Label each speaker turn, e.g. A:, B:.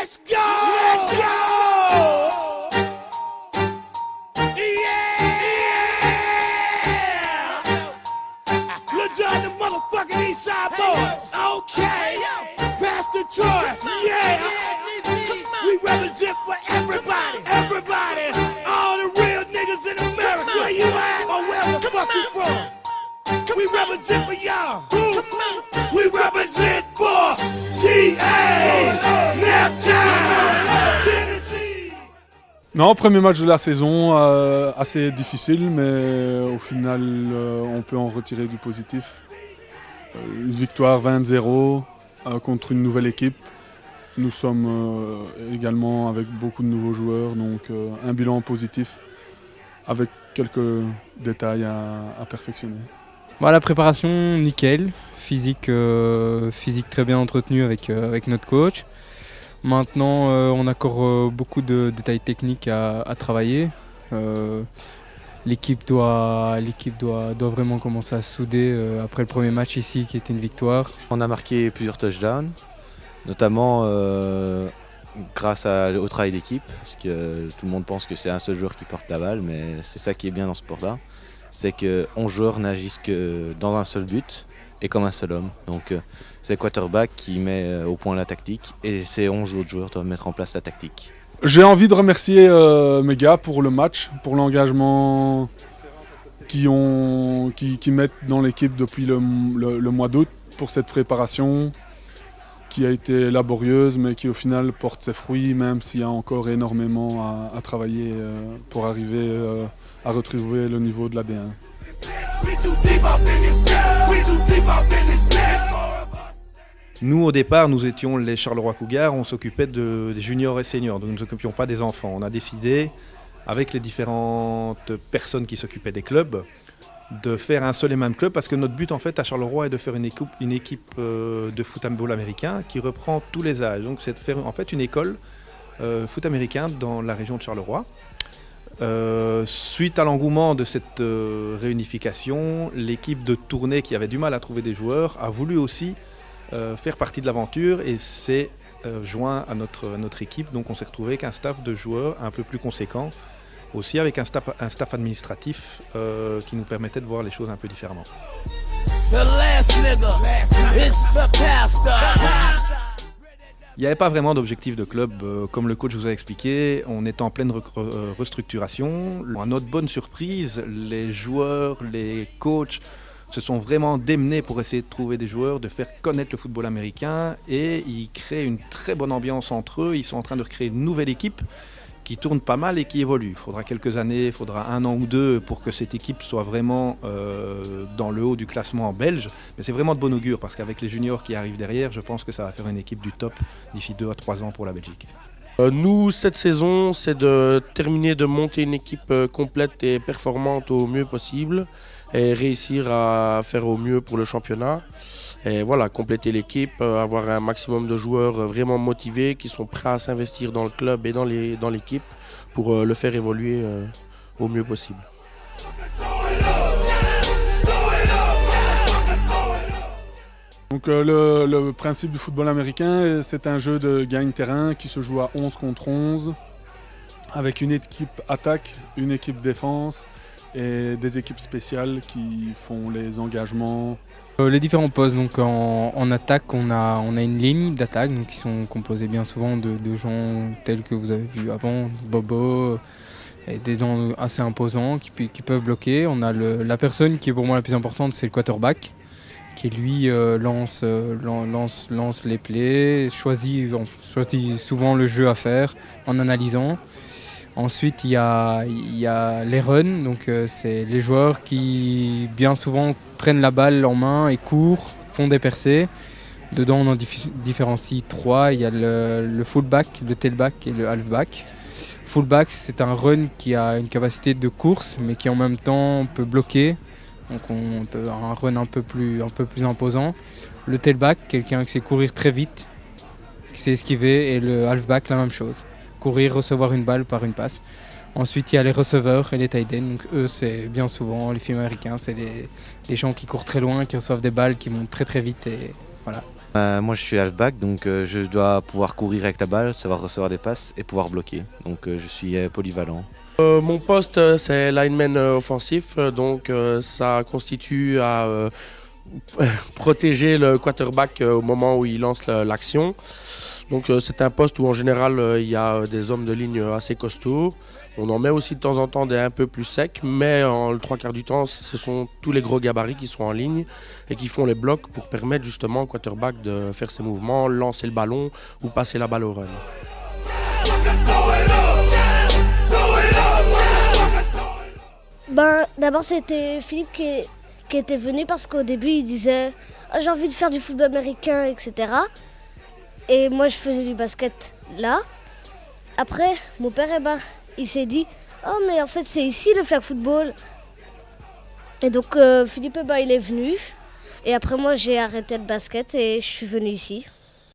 A: Let's go! Let's go! Look down the motherfucking East Side boys. Okay. Pastor Troy. Yeah. We represent for everybody. Everybody. All the real niggas in America. Where you at or where the fuck you from? We represent for y'all. We represent for TA. Neptune. Tennessee.
B: Non, premier match de la saison, assez difficile, mais au final, on peut en retirer du positif. Une victoire 20-0 contre une nouvelle équipe. Nous sommes également avec beaucoup de nouveaux joueurs, donc un bilan positif avec quelques détails à perfectionner.
C: Bon, la préparation, nickel. Physique très bien entretenue avec notre coach. Maintenant, on a encore beaucoup de détails techniques à travailler. L'équipe doit vraiment commencer à se souder après le premier match ici qui était une victoire.
D: On a marqué plusieurs touchdowns, notamment grâce au travail d'équipe, parce que tout le monde pense que c'est un seul joueur qui porte la balle, mais c'est ça qui est bien dans ce sport-là, c'est que 11 joueurs n'agissent que dans un seul but et comme un seul homme. Donc c'est le quarterback qui met au point la tactique et ces 11 autres joueurs doivent mettre en place la tactique.
B: J'ai envie de remercier mes gars pour le match, pour l'engagement qu'ils mettent dans l'équipe depuis le mois d'août, pour cette préparation qui a été laborieuse mais qui au final porte ses fruits, même s'il y a encore énormément à travailler pour arriver à retrouver le niveau de l'AD1.
E: Nous, au départ, nous étions les Charleroi Cougars, on s'occupait des juniors et seniors, donc nous ne nous occupions pas des enfants. On a décidé, avec les différentes personnes qui s'occupaient des clubs, de faire un seul et même club, parce que notre but en fait à Charleroi est de faire une équipe de foot-handball américain qui reprend tous les âges. Donc c'est de faire en fait une école foot américain dans la région de Charleroi. Suite à l'engouement de cette réunification, l'équipe de tournée qui avait du mal à trouver des joueurs a voulu aussi faire partie de l'aventure et s'est joint à notre équipe. Donc on s'est retrouvé avec un staff de joueurs un peu plus conséquent, aussi avec un staff administratif qui nous permettait de voir les choses un peu différemment. Il n'y avait pas vraiment d'objectif de club, comme le coach vous a expliqué, on est en pleine restructuration. À notre bonne surprise, les joueurs, les coachs se sont vraiment démenés pour essayer de trouver des joueurs, de faire connaître le football américain et ils créent une très bonne ambiance entre eux. Ils sont en train de recréer une nouvelle équipe qui tourne pas mal et qui évolue. Il faudra quelques années, il faudra 1 an ou 2 pour que cette équipe soit vraiment dans le haut du classement belge. Mais c'est vraiment de bon augure parce qu'avec les juniors qui arrivent derrière, je pense que ça va faire une équipe du top d'ici 2 à 3 ans pour la Belgique.
F: Nous, cette saison, c'est de terminer de monter une équipe complète et performante au mieux possible et réussir à faire au mieux pour le championnat. Et voilà, compléter l'équipe, avoir un maximum de joueurs vraiment motivés qui sont prêts à s'investir dans le club et dans l'équipe pour le faire évoluer au mieux possible.
B: Donc le principe du football américain, c'est un jeu de gagne-terrain qui se joue à 11 contre 11 avec une équipe attaque, une équipe défense et des équipes spéciales qui font les engagements.
C: Les différents postes, donc en attaque, on a une ligne d'attaque qui sont composées bien souvent de gens tels que vous avez vu avant, Bobo, et des gens assez imposants qui peuvent bloquer. On a la personne qui est pour moi la plus importante, c'est le quarterback, qui lui lance les plays, choisit souvent le jeu à faire en analysant. Ensuite, il y a les runs, donc c'est les joueurs qui bien souvent prennent la balle en main et courent, font des percées. Dedans, on en différencie 3. Il y a le fullback, le tailback et le halfback. Fullback, c'est un run qui a une capacité de course, mais qui en même temps peut bloquer. Donc on peut avoir un run un peu plus imposant. Le tailback, quelqu'un qui sait courir très vite, qui sait esquiver, et le halfback, la même chose. Courir, recevoir une balle par une passe. Ensuite, il y a les receveurs et les tight ends. Donc eux, c'est bien souvent les films américains, c'est les gens qui courent très loin, qui reçoivent des balles, qui montent très très vite et voilà.
D: Moi je suis halfback, donc je dois pouvoir courir avec la balle, savoir recevoir des passes et pouvoir bloquer. Donc je suis polyvalent.
F: Mon poste, c'est lineman offensif, donc ça constitue à protéger le quarterback au moment où il lance l'action. Donc c'est un poste où en général il y a des hommes de ligne assez costauds. On en met aussi de temps en temps des un peu plus secs, mais le 3/4 du temps, ce sont tous les gros gabarits qui sont en ligne et qui font les blocs pour permettre justement au quarterback de faire ses mouvements, lancer le ballon ou passer la balle au run.
G: D'abord c'était Philippe qui était venu parce qu'au début il disait « j'ai envie de faire du football américain, etc. » Et moi je faisais du basket là. Après mon père il s'est dit « oh mais en fait c'est ici le flag football ». Et donc Philippe il est venu. Et après moi j'ai arrêté le basket et je suis venu ici.